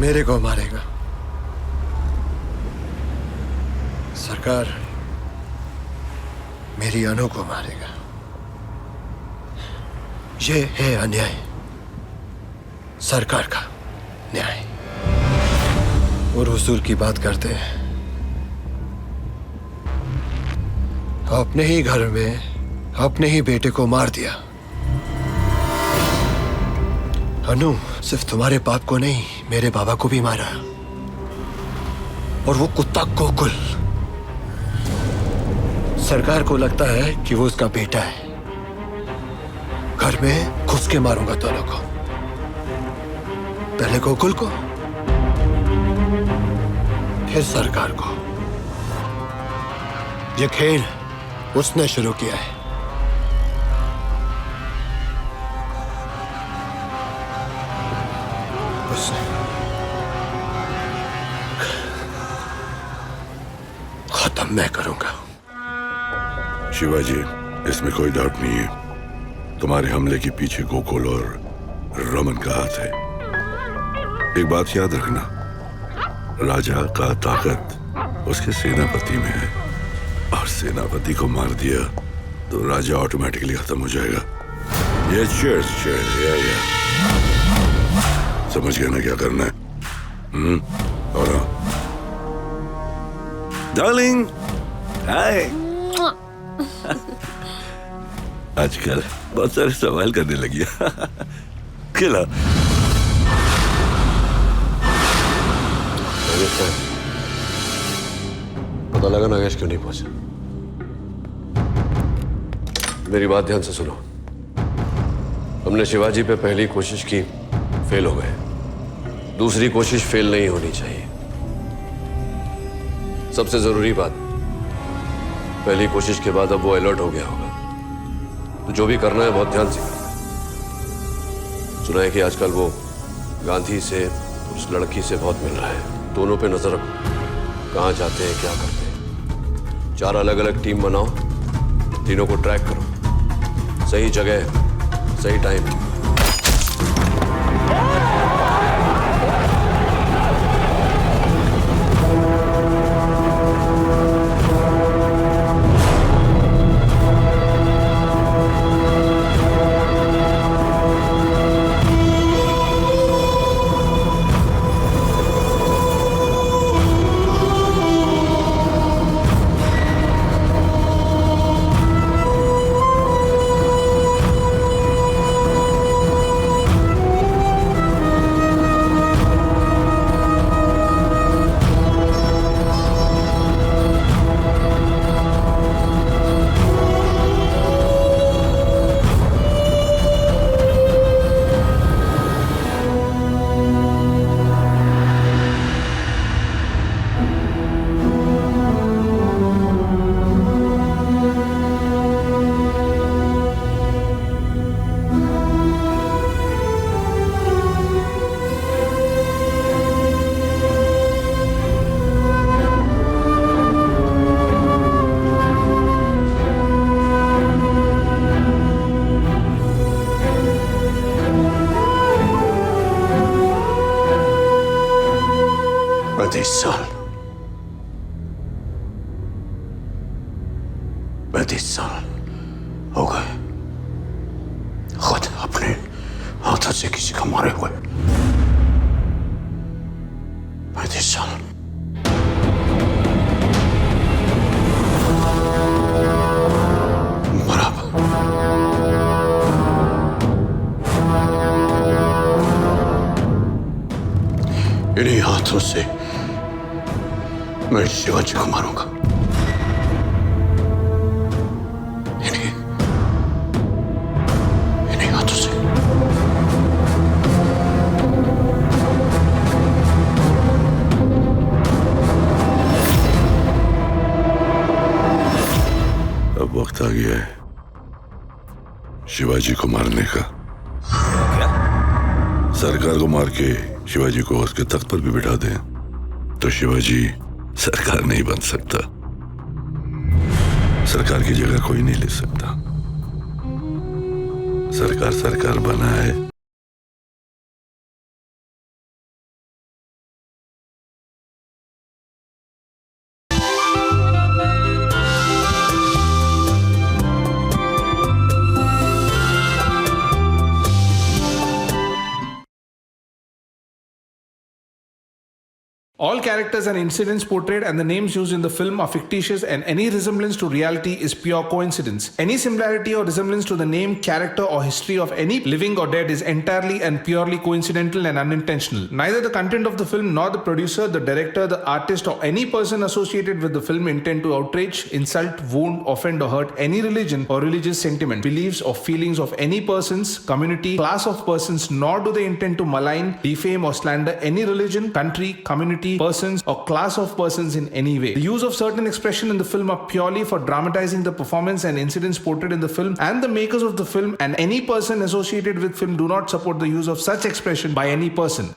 मेरे को मारेगा। सरकार मेरी अनु को मारेगा। ये है अन्याय, सरकार का न्याय। और हुजूर की बात करते हैं, अपने ही घर में अपने ही बेटे को मार दिया। अनु सिर्फ तुम्हारे बाप को नहीं, मेरे बाबा को भी मारा। और वो कुत्ता गोकुल, सरकार को लगता है कि वो उसका बेटा है। घर में घुस के मारूंगा दोनों को, पहले गोकुल को फिर सरकार को। ये खेल उसने शुरू किया है। उसने खत्म मैं करूंगा। शिवाजी, इसमें कोई डाउट नहीं है, तुम्हारे हमले के पीछे गोकुल और रमन का हाथ है। एक बात याद रखना, राजा का ताकत उसके सेनापति में है, और सेनापति को मार दिया तो राजा ऑटोमेटिकली खत्म हो जाएगा। ये चीयर्स या समझ गया ना क्या करना है? और डार्लिंग, हाय। आजकल बहुत सारे सवाल करने लगी है। खिला। पता लगा नागेश क्यों नहीं पहुंचा? मेरी बात ध्यान से सुनो। हमने शिवाजी पे पहली कोशिश की, फेल हो गए। दूसरी कोशिश फेल नहीं होनी चाहिए। सबसे जरूरी बात, पहली कोशिश के बाद अब वो अलर्ट हो गया होगा, तो जो भी करना है बहुत ध्यान से करना है। सुना है कि आजकल वो गांधी से उस लड़की से बहुत मिल रहा है। दोनों पे नजर रखो, कहाँ जाते हैं, क्या करते हैं। 4 अलग अलग टीम बनाओ, तीनों को ट्रैक करो, सही जगह, सही टाइम। पैंतीस साल हो गए खुद अपने हाथों से किसी को मारे हुए। 35 साल। बराबर। इन्हीं हाथों से मैं शिवाजी को मारूंगा। इन्हीं हाथों से। अब वक्त आ गया है शिवाजी को मारने का। क्या? सरकार को मार के शिवाजी को उसके तख्त पर भी बिठा दें तो शिवाजी सरकार नहीं बन सकता। सरकार की जगह कोई नहीं ले सकता। सरकार बना है All characters and incidents portrayed and the names used in the film are fictitious, and any resemblance to reality is pure coincidence. Any similarity or resemblance to the name, character, or history of any living or dead is entirely and purely coincidental and unintentional. Neither the content of the film nor the producer, the director, the artist, or any person associated with the film intend to outrage, insult, wound, offend, or hurt any religion or religious sentiment, beliefs, or feelings of any persons, community, class of persons, nor do they intend to malign, defame, or slander any religion, country, community, persons, or class of persons in any way. The use of certain expression in the film are purely for dramatizing the performance and incidents portrayed in the film, and the makers of the film and any person associated with film do not support the use of such expression by any person.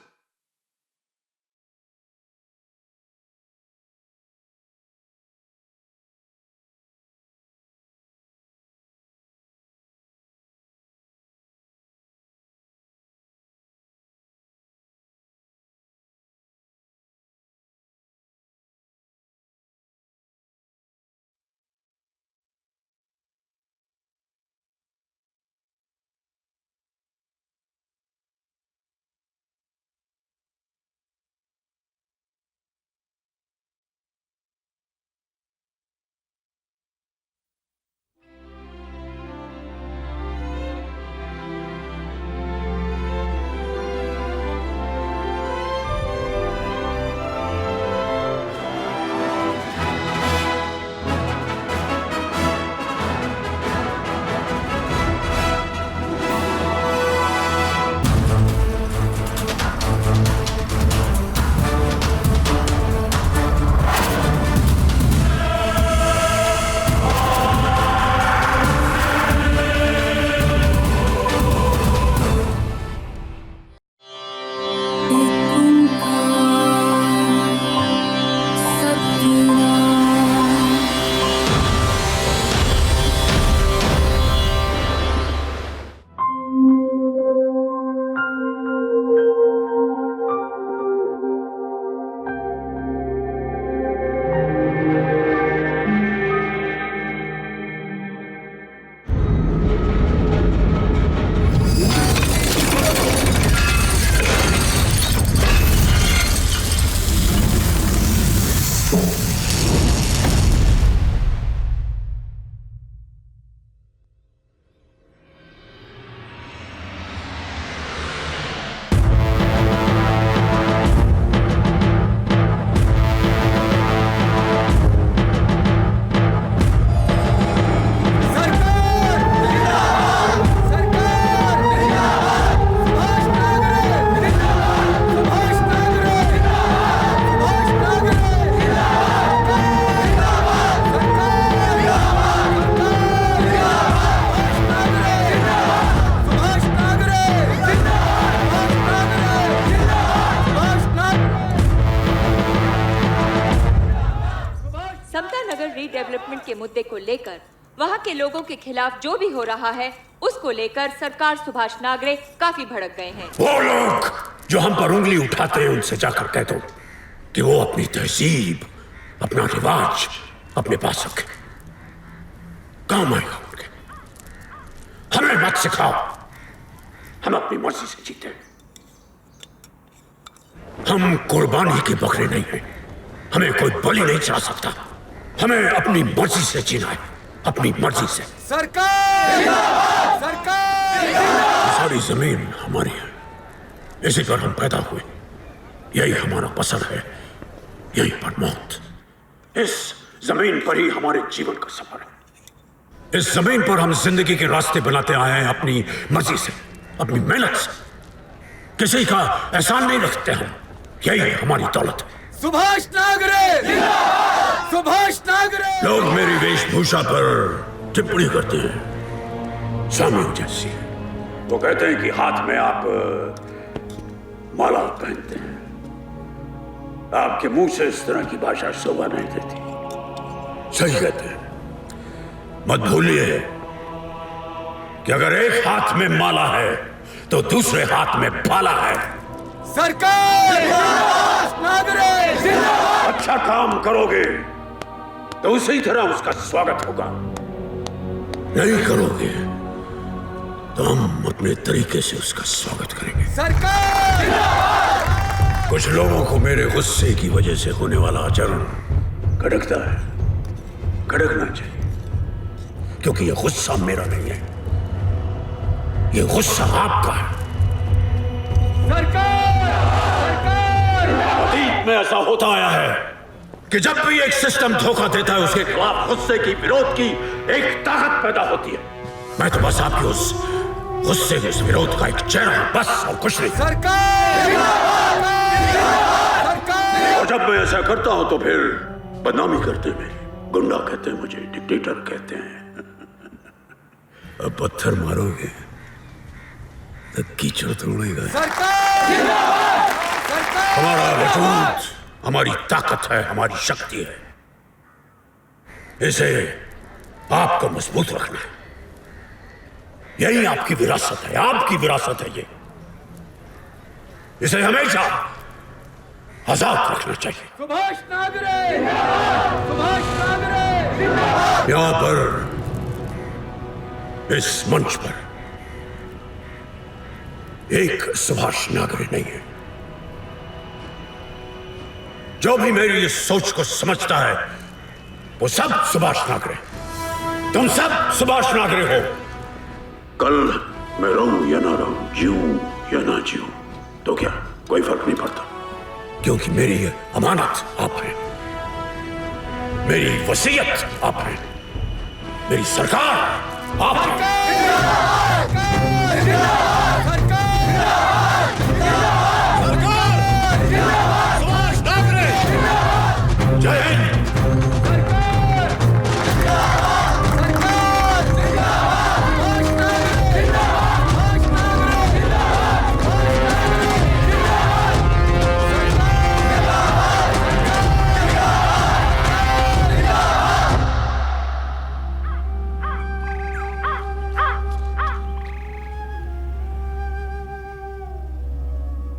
Redevelopment के मुद्दे को लेकर वहां के लोगों के खिलाफ जो भी हो रहा है उसको लेकर सरकार सुभाष नागरे काफी भड़क गए हैं। वो लोग जो हम पर उंगली उठाते हैं उनसे जाकर कह दो कि वो अपनी तहजीब, अपना रिवाज अपने पास रखे, काम आएगा उनके। हमें मत सिखाओ, हम अपनी मर्जी से जीते। हम कुर्बानी के बकरे नहीं हैं, हमें कोई बलि नहीं चढ़ा सकता। हमें अपनी मर्जी से जीना है, अपनी मर्जी से। सरकार! सरकार! सारी जमीन हमारी है, इसी पर हम पैदा हुए, यही हमारा पसंद है, यही पर मौत। इस जमीन पर ही हमारे जीवन का सफर है। इस जमीन पर हम जिंदगी के रास्ते बनाते आए हैं अपनी मर्जी से, अपनी मेहनत से। किसी का एहसान नहीं रखते हम, यही हमारी दौलत है। सुभाष नागरे! सुभाष नागरे! लोग मेरी वेशभूषा पर टिप्पणी करते हैं, सामियों जैसी। वो कहते हैं कि हाथ में आप माला पहनते हैं, आपके मुंह से इस तरह की भाषा शोभा नहीं देती। सही कहते हैं। मत भूलिए कि अगर एक हाथ में माला है तो दूसरे हाथ में भाला है। सरकार! नागरे! अच्छा काम करोगे तो उसी तरह उसका स्वागत होगा, नहीं करोगे तो हम अपने तरीके से उसका स्वागत करेंगे। सरकार! कुछ लोगों को मेरे गुस्से की वजह से होने वाला आचरण खटकता है, खटकना चाहिए, क्योंकि ये गुस्सा मेरा नहीं है, ये गुस्सा आपका है। अतीत में ऐसा होता आया है कि जब भी एक सिस्टम धोखा देता है उसके खिलाफ गुस्से की, विरोध की एक ताकत पैदा होती है। मैं तो बस आपके उस गुस्से के, उस विरोध का एक चेहरा, बस और कुछ नहीं। और जब मैं ऐसा करता हूं तो फिर बदनामी करते हैं, मेरी गुंडा कहते हैं, मुझे डिक्टेटर कहते हैं। अब पत्थर मारोगे तो कीचड़ तोड़ेगा। हमारा वजूद हमारी ताकत है, हमारी शक्ति है, इसे आपको मजबूत रखना है। यही आपकी विरासत है, आपकी विरासत है ये। इसे हमेशा आजाद रखना चाहिए। सुभाष नागरे, सुभाष नागरे। यहां पर, इस मंच पर एक सुभाष नागरे नहीं है। जो भी मेरी इस सोच को समझता है वो सब सुभाष नागरे, तुम सब सुभाष नागरे हो। कल मैं रहूं या ना रहूं, जीऊं या ना जीऊं, तो क्या कोई फर्क नहीं पड़ता, क्योंकि मेरी ये अमानत आप हैं, मेरी वसीयत आप हैं, मेरी सरकार आप हैं। जय हिंद।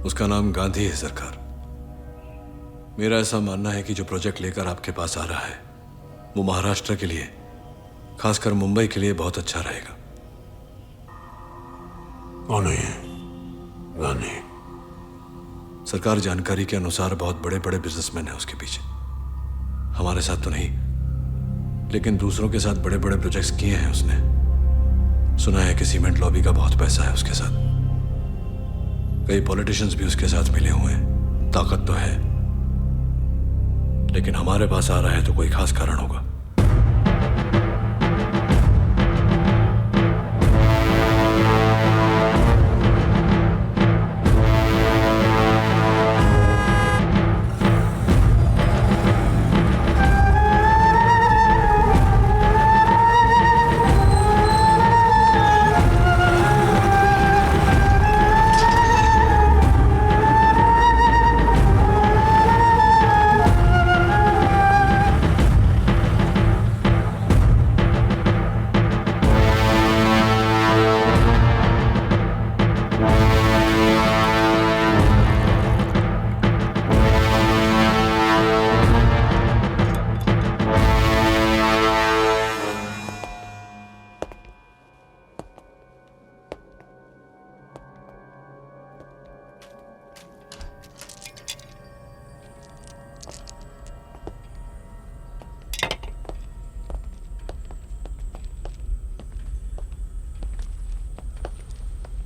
उसका नाम गांधी है सरकार। मेरा ऐसा मानना है कि जो प्रोजेक्ट लेकर आपके पास आ रहा है वो महाराष्ट्र के लिए, खासकर मुंबई के लिए बहुत अच्छा रहेगा। कौन है गांधी? सरकार जानकारी के अनुसार बहुत बड़े बड़े बिजनेसमैन हैं उसके पीछे। हमारे साथ तो नहीं, लेकिन दूसरों के साथ बड़े बड़े प्रोजेक्ट्स किए हैं उसने। सुना है कि सीमेंट लॉबी का बहुत पैसा है उसके साथ। कई पॉलिटिशियंस भी उसके साथ मिले हुए हैं। ताकत तो है, लेकिन हमारे पास आ रहा है तो कोई खास कारण होगा।